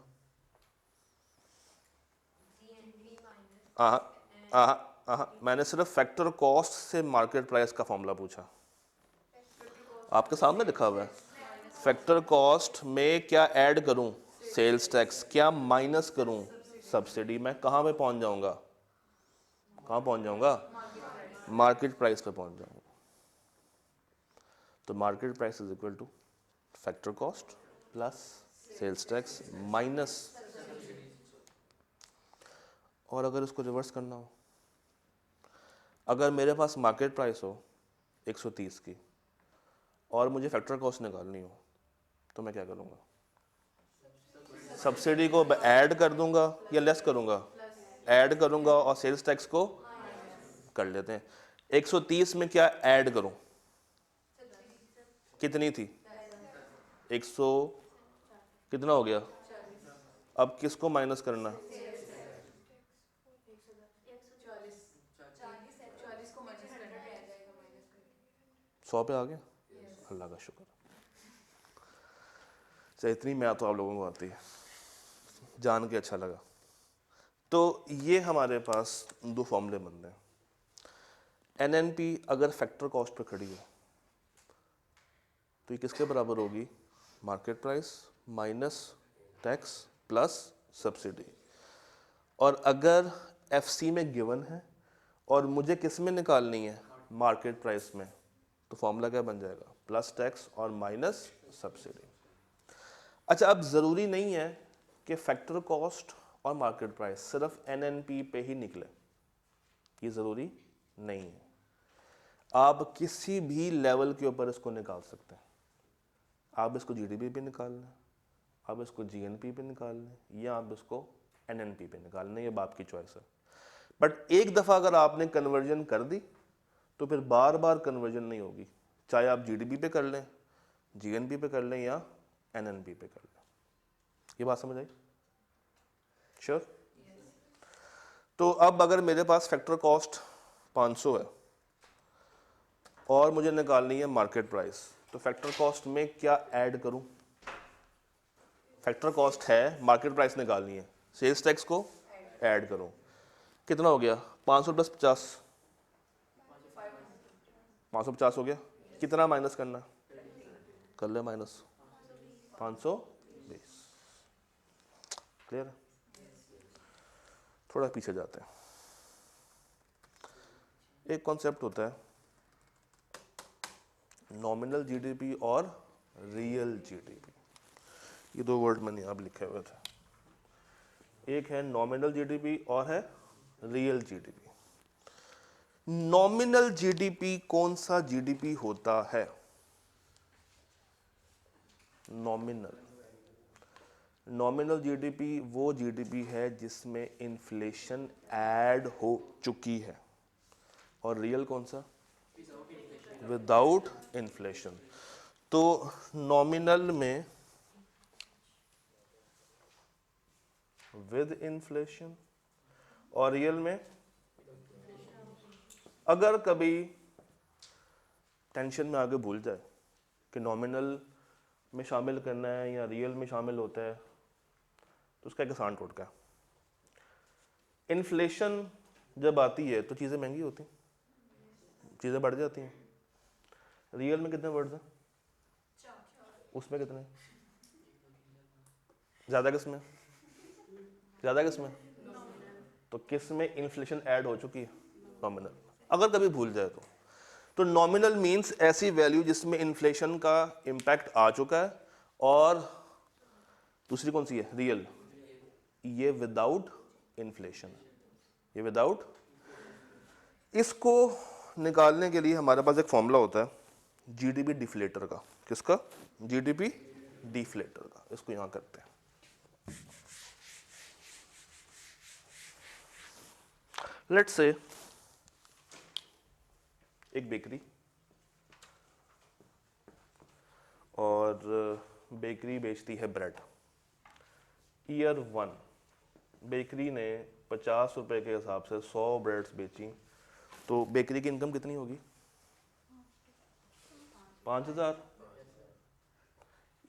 मैंने सिर्फ फैक्टर कॉस्ट से मार्केट प्राइस का फॉर्मूला पूछा। आपके सामने लिखा हुआ है। फैक्टर कॉस्ट में क्या ऐड करूं? Sales tax. क्या माइनस करूं? सब्सिडी। मैं कहां पे पहुंच जाऊंगा? कहां पहुंच जाऊंगा? मार्केट प्राइस पे पहुंच जाऊंगा। तो market price is equal to factor cost plus sales tax minus. और अगर इसको रिवर्स करना हो, अगर मेरे पास मार्केट प्राइस हो 130 की और मुझे फैक्टर कॉस्ट निकालनी हो, तो मैं क्या करूंगा? सब्सिडी को ऐड कर दूंगा या लेस करूंगा? ऐड करूंगा, और सेल्स टैक्स को कर लेते हैं। 130 में क्या ऐड करूं? कितनी थी? 100, कितना हो गया? अब किसको माइनस करना? 100 पे आ गया। अल्लाह का शुक्र। चाहे इतनी मैथ तो आप लोगों को आती है, जान के अच्छा लगा। तो ये हमारे पास दो फॉर्मूले बनते हैं। एनएनपी अगर फैक्टर कॉस्ट पे खड़ी है तो ये किसके बराबर होगी? Market price minus tax plus subsidy. और अगर एफसी में गिवन है और मुझे किस में निकालनी है? मार्केट प्राइस में। तो फॉर्मूला क्या बन जाएगा? प्लस टैक्स और माइनस सब्सिडी। अच्छा, अब ज़रूरी नहीं है कि फैक्टर कॉस्ट और मार्केट प्राइस सिर्फ एनएनपी पे ही निकले, ये ज़रूरी नहीं है। आप किसी भी लेवल के ऊपर इसको निकाल सकते हैं। आप इसको जीडीपी पे निकाल लें, आप इसको जीएनपी पे निकाल लें, या आप इसको एनएनपी पे निकालना, ये बाप की चॉइस है। बट एक दफ़ा अगर आपने कन्वर्जन कर दी तो फिर बार बार कन्वर्जन नहीं होगी, चाहे आप जीडीपी पे कर लें, जीएनपी पे कर लें या एनएनपी पे कर लें। ये बात समझ आई? श्योर? तो अब अगर मेरे पास फैक्टर कॉस्ट 500 है और मुझे निकालनी है मार्केट प्राइस, तो फैक्टर कॉस्ट में क्या ऐड करूं? फैक्टर कॉस्ट है, मार्केट प्राइस निकालनी है, सेल्स टैक्स को ऐड करूं। कितना हो गया? 500 प्लस 50, 550 हो गया। कितना माइनस करना? कर ले माइनस 520। क्लियर है? थोड़ा पीछे जाते हैं। एक कॉन्सेप्ट होता है नॉमिनल जीडीपी और रियल जीडीपी। ये दो वर्ड मैंने यहाँ लिखे हुए थे, एक है नॉमिनल जीडीपी और है रियल जीडीपी। नॉमिनल जीडीपी कौन सा जीडीपी होता है? नॉमिनल जीडीपी वो जीडीपी है जिसमें इन्फ्लेशन ऐड हो चुकी है। और रियल कौन सा? Without inflation. तो नॉमिनल में विद इन्फ्लेशन और रियल में। अगर कभी टेंशन में आगे भूल जाए कि नॉमिनल में शामिल करना है या रियल में शामिल होता है, तो उसका एक आसान टोटका है। इन्फ्लेशन जब आती है तो चीज़ें महंगी होती हैं, चीज़ें बढ़ जाती हैं। रियल में कितने वर्ड्स हैं? उसमें कितने? ज़्यादा किस में? ज़्यादा किस में? तो किस में इन्फ्लेशन ऐड हो चुकी है? नॉमिनल। अगर कभी भूल जाए तो नॉमिनल मीन्स ऐसी वैल्यू जिसमें इन्फ्लेशन का इम्पैक्ट आ चुका है। और दूसरी कौन सी है? रियल। ये विदाउट इन्फ्लेशन, ये विदाउट। इसको निकालने के लिए हमारे पास एक फॉर्मूला होता है जीडीपी डिफ्लेटर का। किसका? जीडीपी डिफ्लेटर का। इसको यहां करते हैं। लेट्स से एक बेकरी, और बेकरी बेचती है ब्रेड। ईयर 1 बेकरी ने 50 रुपए के हिसाब से 100 ब्रेड्स बेची, तो बेकरी की इनकम कितनी होगी? 5000।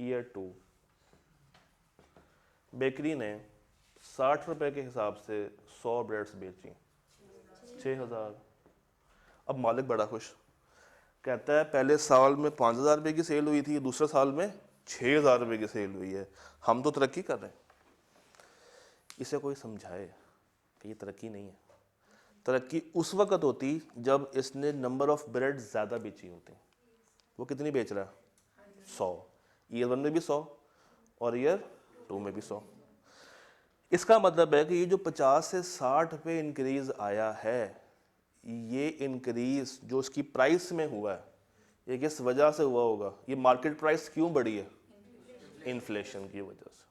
ईयर 2 बेकरी ने 60 रुपए के हिसाब से 100 ब्रेड्स बेची, 6000। अब मालिक बड़ा खुश, कहता है पहले साल में 5000 रुपये की सेल हुई थी, दूसरे साल में 6000 रुपये की सेल हुई है, हम तो तरक्की कर रहे हैं। इसे कोई समझाए कि ये तरक्की नहीं है। तरक्की उस वक्त होती जब इसने नंबर ऑफ ब्रेड ज़्यादा बेची होती। वो कितनी बेच रहा है? 100। ईयर 1 में भी 100 और ईयर 2 में भी 100। इसका मतलब है कि ये जो 50 से 60 पे इंक्रीज आया है, ये इंक्रीज जो उसकी प्राइस में हुआ है, ये किस वजह से हुआ होगा? ये मार्केट प्राइस क्यों बढ़ी है? इन्फ्लेशन की वजह से।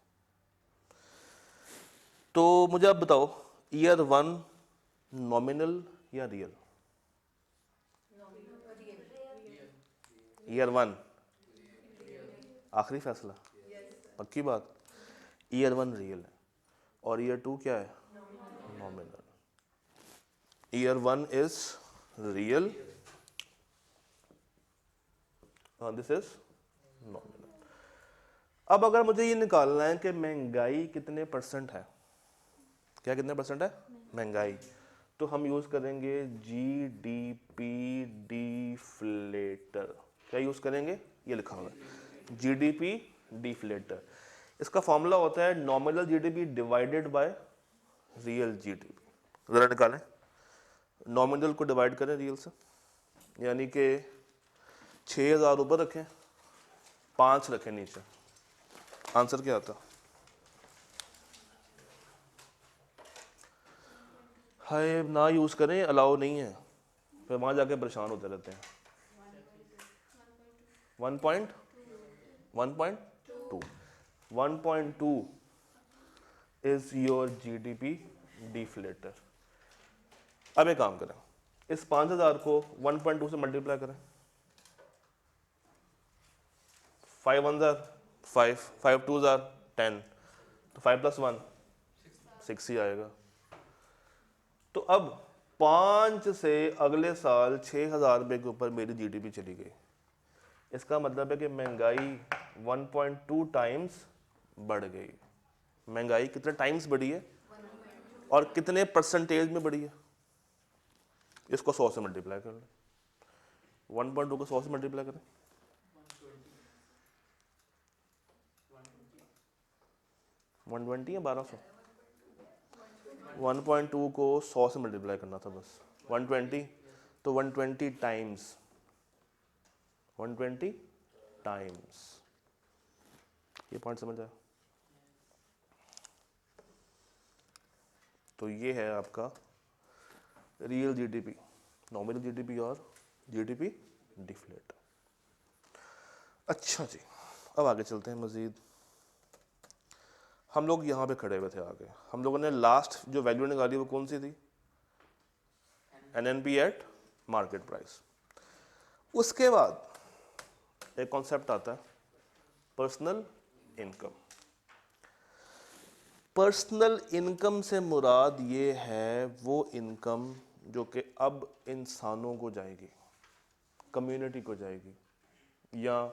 तो मुझे आप बताओ, ईयर 1 नॉमिनल या रियल? ईयर 1 आखिरी फैसला, पक्की बात। ईयर 1 रियल है और ईयर 2 क्या है? Nominal. Year 1 is real, this is nominal. अब अगर मुझे ये निकालना है कि महंगाई कितने परसेंट है, क्या कितने परसेंट है महंगाई, तो हम यूज करेंगे जीडीपी डिफ्लेटर। क्या यूज करेंगे? ये लिखा हुआ है जीडीपी डिफ्लेटर। इसका फॉर्मूला होता है nominal GDP divided by real GDP. जरा निकालें, नॉमिनल को डिवाइड करें रियल से, यानी कि 6000 ऊपर रखें, 5 रखें नीचे। आंसर क्या आता? हाय ना यूज करें, अलाउ नहीं है, फिर वहां जाके परेशान होते रहते हैं। 1.2 1.2 इज योर जीडीपी डिफ्लेटर। अब एक काम करें, इस 5000 को 1.2 से मल्टीप्लाई करें। 5 1 जार 5, 5 2 जार 10, तो 5 + 1 6 ही आएगा। तो अब 5 से अगले साल 6000 रुपये के ऊपर मेरी जीडीपी चली गई। इसका मतलब है कि महंगाई 1.2 टाइम्स बढ़ गई। महंगाई कितने टाइम्स बढ़ी है और कितने परसेंटेज में बढ़ी है? इसको 100 से मल्टीप्लाई कर लें। 1.2 को 100 से मल्टीप्लाई करें, 120 या 1200? 1.2 को 100 से मल्टीप्लाई करना था बस। 120, तो 120 टाइम्स, 120 टाइम्स। ये पॉइंट समझ आया? तो ये है आपका रियल जीडीपी, नॉमिनल जीडीपी और जीडीपी डिफ्लेट। अच्छा जी, अब आगे चलते हैं मजीद। हम लोग यहाँ पे खड़े हुए थे आगे, हम लोगों ने लास्ट जो वैल्यू निकाली वो कौन सी थी? NNP eight market price. उसके बाद एक कॉन्सेप्ट आता है पर्सनल इनकम। पर्सनल इनकम से मुराद ये है वो इनकम जो कि अब इंसानों को जाएगी, कम्युनिटी को जाएगी या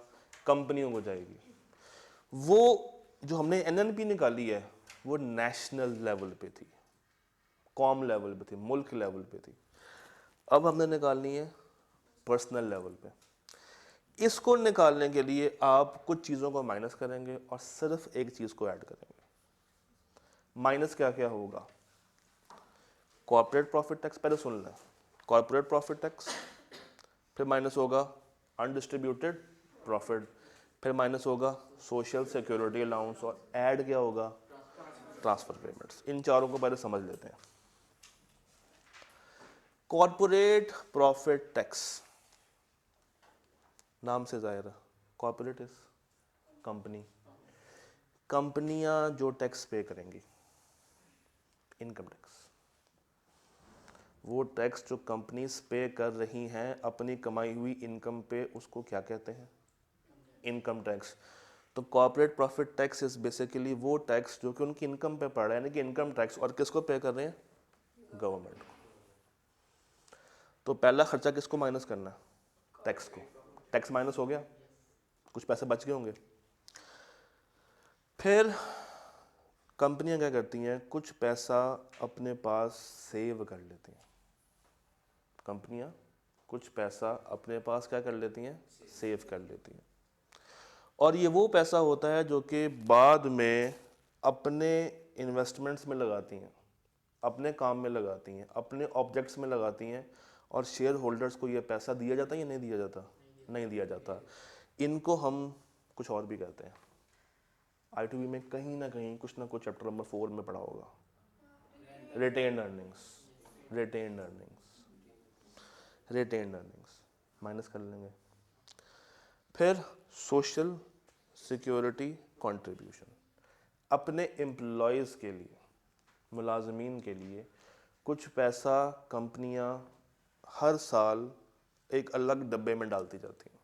कंपनियों को जाएगी। वो जो हमने एनएनपी निकाली है वो नेशनल लेवल पे थी, कॉम लेवल पे थी, मुल्क लेवल पे थी। अब हमने निकालनी है पर्सनल लेवल पे। इसको निकालने के लिए आप कुछ चीज़ों को माइनस करेंगे और सिर्फ एक चीज़ को ऐड करेंगे। माइनस क्या क्या होगा? कॉर्पोरेट प्रॉफिट टैक्स, पहले सुन लें। कॉर्पोरेट प्रॉफिट टैक्स, फिर माइनस होगा अनडिस्ट्रीब्यूटेड प्रॉफिट, फिर माइनस होगा सोशल सिक्योरिटी अलाउंस, और ऐड क्या होगा? Transfer payments. इन चारों को पहले समझ लेते हैं। कॉर्पोरेट प्रॉफिट टैक्स, नाम से जाहिर है, कॉर्पोरेट इज कंपनी। कंपनियां जो टैक्स पे करेंगी, इनकम टैक्स, वो टैक्स जो कंपनीज पे कर रही हैं अपनी कमाई हुई इनकम पे, उसको क्या कहते हैं? Income tax. तो corporate profit tax is basically वो टैक्स जो कि उनकी इनकम पे पड़ रहा है, यानी कि इनकम टैक्स। और किसको पे कर रहे हैं? गवर्नमेंट को। तो पहला खर्चा किसको माइनस करना है? टैक्स को। टैक्स माइनस हो गया, कुछ पैसे बच गए होंगे। फिर कंपनियां क्या करती हैं? कुछ पैसा अपने पास सेव कर लेती हैं। कंपनियां कुछ पैसा अपने पास क्या कर लेती हैं? सेव कर लेती हैं। और ये वो पैसा होता है जो कि बाद में अपने इन्वेस्टमेंट्स में लगाती हैं, अपने काम में लगाती हैं, अपने ऑब्जेक्ट्स में लगाती हैं। और शेयर होल्डर्स को ये पैसा दिया जाता है या नहीं दिया जाता? नहीं दिया जाता। इनको हम कुछ और भी कहते हैं। आई2बी में कहीं ना कहीं कुछ ना कुछ चैप्टर नंबर 4 में पढ़ा होगा, retained earnings. Retained earnings, retained earnings minus कर लेंगे। फिर सोशल सिक्योरिटी कंट्रीब्यूशन, अपने एम्प्लॉयज़ के लिए, मुलाजमीन के लिए कुछ पैसा कंपनियां हर साल एक अलग डब्बे में डालती जाती हैं।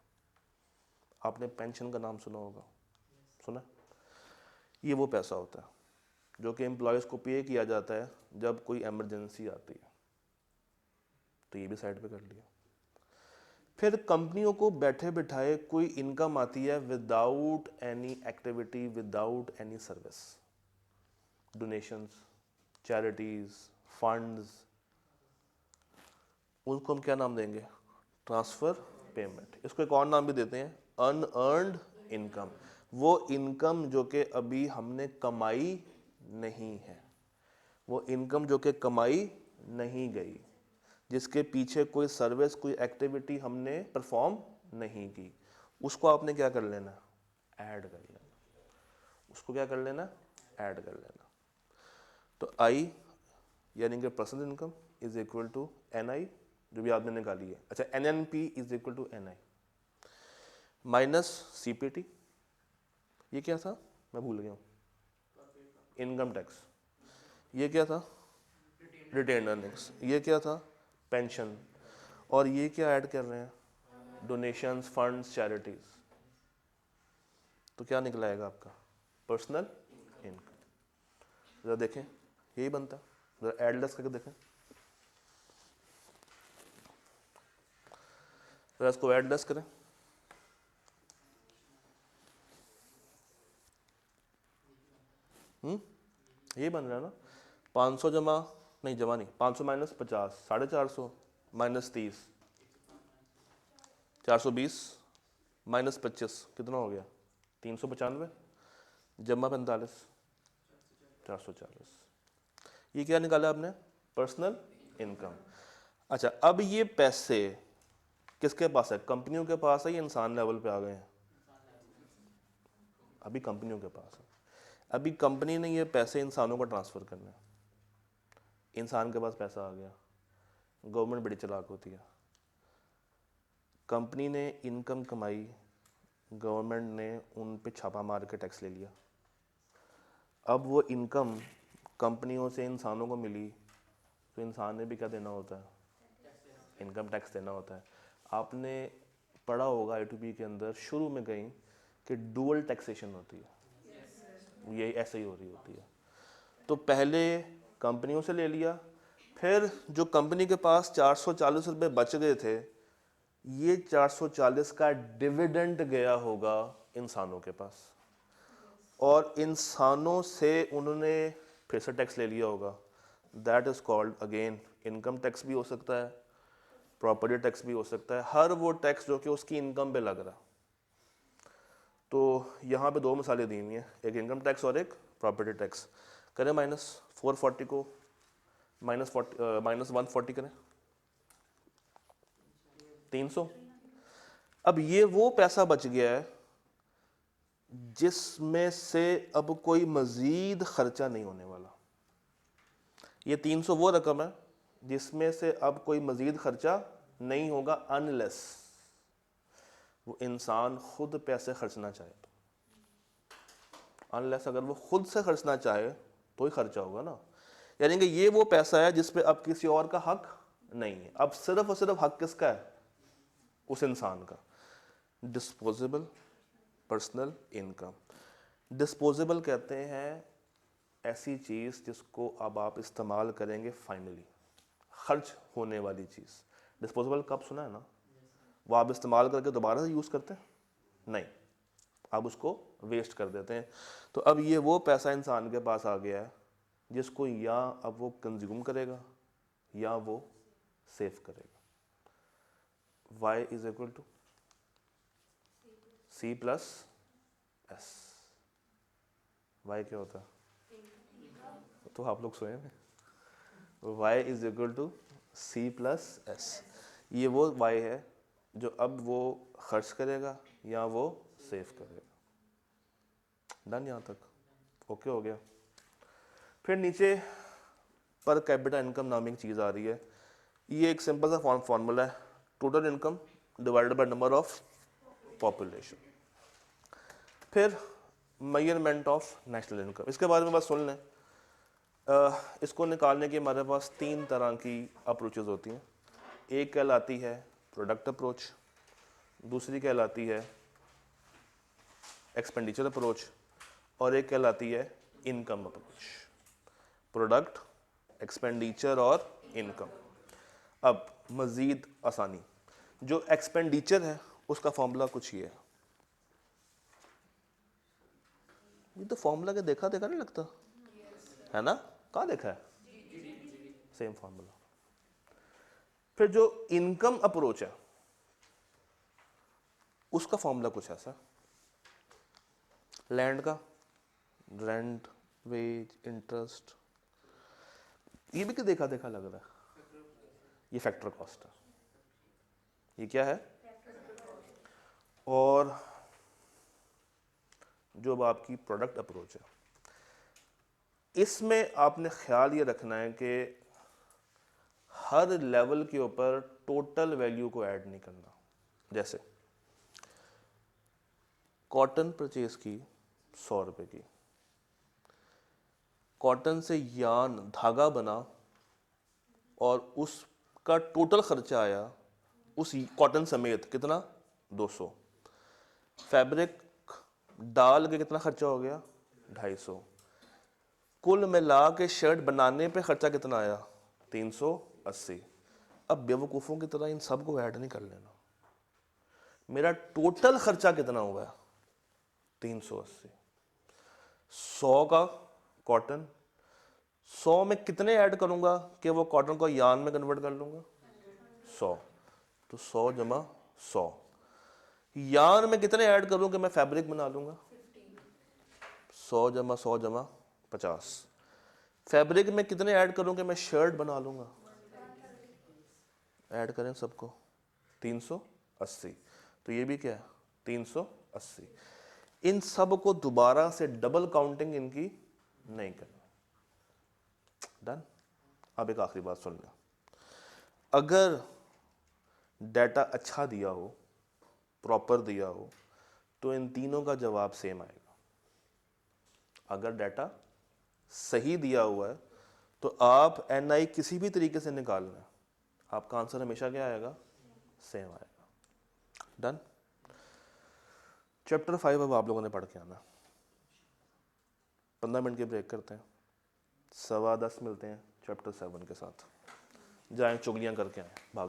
आपने पेंशन का नाम सुना होगा, सुना? ये वो पैसा होता है जो कि एम्प्लॉयज़ को पे किया जाता है जब कोई इमरजेंसी आती है। तो ये भी साइड पे कर लिया। फिर कंपनियों को बैठे बिठाए कोई इनकम आती है without any activity, without any service, donations, charities, funds, उनको हम क्या नाम देंगे? Transfer payment. इसको एक और नाम भी देते हैं अनअर्न्ड इनकम। वो इनकम जो कि अभी हमने कमाई नहीं है, वो इनकम जो कि कमाई नहीं गई, जिसके पीछे कोई सर्विस, कोई एक्टिविटी हमने परफॉर्म नहीं की, उसको आपने क्या कर लेना? ऐड कर लेना। उसको क्या कर लेना? ऐड कर लेना। तो आई यानी कि personal income is equal to N I, जो भी आपने निकाली है। अच्छा, N N P is equal to N I minus C P T. ये क्या था? मैं भूल गया हूँ। Income tax. ये क्या था? Retained earnings. ये क्या था? पेंशन। और ये क्या ऐड कर रहे हैं? Donations, funds, charities. तो क्या निकलाएगा आपका? Personal income. जरा देखें, यही बनता है। जरा ऐड लेस करके देखें, जरा इसको ऐड लेस करें। ये बन रहा है ना, 500 जमा, नहीं जमा नहीं, 500 माइनस 50, 450 माइनस 30, 420 माइनस 25 कितना हो गया? 395 जमा 45, 440। ये क्या निकाला आपने? Personal income. अच्छा, अब ये पैसे किसके पास है? कंपनियों के पास है या इंसान लेवल पे आ गए हैं? अभी कंपनियों के पास है। अभी कंपनी ने ये पैसे इंसानों को ट्रांसफ़र करने हैं। इंसान के पास पैसा आ गया। गवर्नमेंट बड़ी चालाक होती है। कंपनी ने इनकम कमाई, गवर्नमेंट ने उन पे छापा मार के टैक्स ले लिया। अब वो इनकम कंपनियों से इंसानों को मिली, तो इंसान ने भी क्या देना होता है? इनकम टैक्स देना होता है। आपने पढ़ा होगा I2P के अंदर शुरू में कहीं कि डुअल टैक्सेशन होती है। ये ऐसे ही हो रही होती है। तो पहले कंपनियों से ले लिया, फिर जो कंपनी के पास 440 रुपये बच गए थे, ये 440 का डिविडेंड गया होगा इंसानों के पास, और इंसानों से उन्होंने फिर से टैक्स ले लिया होगा। That is called again income tax भी हो सकता है, प्रॉपर्टी टैक्स भी हो सकता है, हर वो टैक्स जो कि उसकी इनकम पे लग रहा। तो यहाँ पे दो मिसालें दी हुई हैं, एक इनकम टैक्स और एक प्रॉपर्टी टैक्स। करें माइनस 440 को माइनस 140 करें, 300। अब ये वो पैसा बच गया है जिसमें से अब कोई मजीद खर्चा नहीं होने वाला। ये 300 वो रकम है जिसमें से अब कोई मजीद खर्चा नहीं होगा, अनलेस वो इंसान खुद पैसे खर्चना चाहे। अनलेस अगर वो खुद से खर्चना चाहे तो ही खर्चा होगा ना। यानी कि ये वो पैसा है जिस पे अब किसी और का हक नहीं है। अब सिर्फ और सिर्फ हक किसका है? उस इंसान का। Disposable personal income. डिस्पोजेबल कहते हैं ऐसी चीज़ जिसको अब आप इस्तेमाल करेंगे फाइनली, खर्च होने वाली चीज़। डिस्पोजेबल कब सुना है ना? वो आप इस्तेमाल करके दोबारा से यूज़ करते हैं? नहीं, आप उसको वेस्ट कर देते हैं। तो अब ये वो पैसा इंसान के पास आ गया है जिसको या अब वो कंज्यूम करेगा या वो सेव करेगा। y is equal to C plus S। y क्या होता है? तो आप लोग सोए हैं। y is equal to C plus S। ये वो y है जो अब वो खर्च करेगा या वो सेव करेगा। डन यहाँ तक? ओके हो गया। फिर नीचे पर कैपिटा इनकम नाम की चीज़ आ रही है। ये एक सिंपल सा फॉर्मूला है, total income divided by number of population. फिर मेजरमेंट ऑफ नेशनल इनकम, इसके बारे में बस सुन लें। इसको निकालने की हमारे पास 3 तरह की अप्रोचेज होती हैं। एक कहलाती है प्रोडक्ट अप्रोच, दूसरी कहलाती है एक्सपेंडिचर अप्रोच, और एक कहलाती है इनकम अप्रोच। प्रोडक्ट, एक्सपेंडिचर और इनकम। अब मज़ीद आसानी, जो एक्सपेंडिचर है उसका फॉर्मूला कुछ ये है। ये तो फॉर्मूला के देखा देखा नहीं लगता है ना? कहाँ देखा है? Same formula. फिर जो इनकम अप्रोच है उसका फॉर्मूला कुछ ऐसा, लैंड का रेंट, वेज, इंटरेस्ट, ये भी देखा देखा लग रहा है। ये फैक्टर कॉस्ट है। ये क्या है? और जो अब आपकी प्रोडक्ट अप्रोच है, इसमें आपने ख्याल ये रखना है कि हर लेवल के ऊपर टोटल वैल्यू को ऐड नहीं करना। जैसे कॉटन परचेज की 100 रुपए की, कॉटन से यान धागा बना और उसका टोटल खर्चा आया उस कॉटन समेत कितना 200। फैब्रिक डाल के कितना खर्चा हो गया 250। कुल मिला के शर्ट बनाने पे खर्चा कितना आया 380। अब बेवकूफ़ों की तरह इन सब को ऐड नहीं कर लेना। मेरा टोटल खर्चा कितना हुआ 380। 100 का कॉटन, 100 में कितने ऐड करूंगा कि वो कॉटन को यान में कन्वर्ट कर लूंगा 100। तो 100 जमा 100। यान में कितने ऐड करूं कि मैं फैब्रिक बना लूंगा 100 जमा 100 जमा 50। फैब्रिक में कितने ऐड करूं कि मैं शर्ट बना लूंगा, ऐड करें सबको 380। तो ये भी क्या है 380। इन सब को दोबारा से डबल काउंटिंग इनकी नहीं करना। डन। अब एक आखिरी बात सुन लो, अगर डाटा अच्छा दिया हो, प्रॉपर दिया हो, तो इन तीनों का जवाब सेम आएगा। अगर डाटा सही दिया हुआ है तो आप NI किसी भी तरीके से निकाल लें, आपका आंसर हमेशा क्या आएगा सेम आएगा। डन। चैप्टर 5 अब आप लोगों ने पढ़ के आना। 15 मिनट की ब्रेक करते हैं, 10:15 मिलते हैं चैप्टर 7 के साथ। जाएं चुगलियां करके आए, भाग।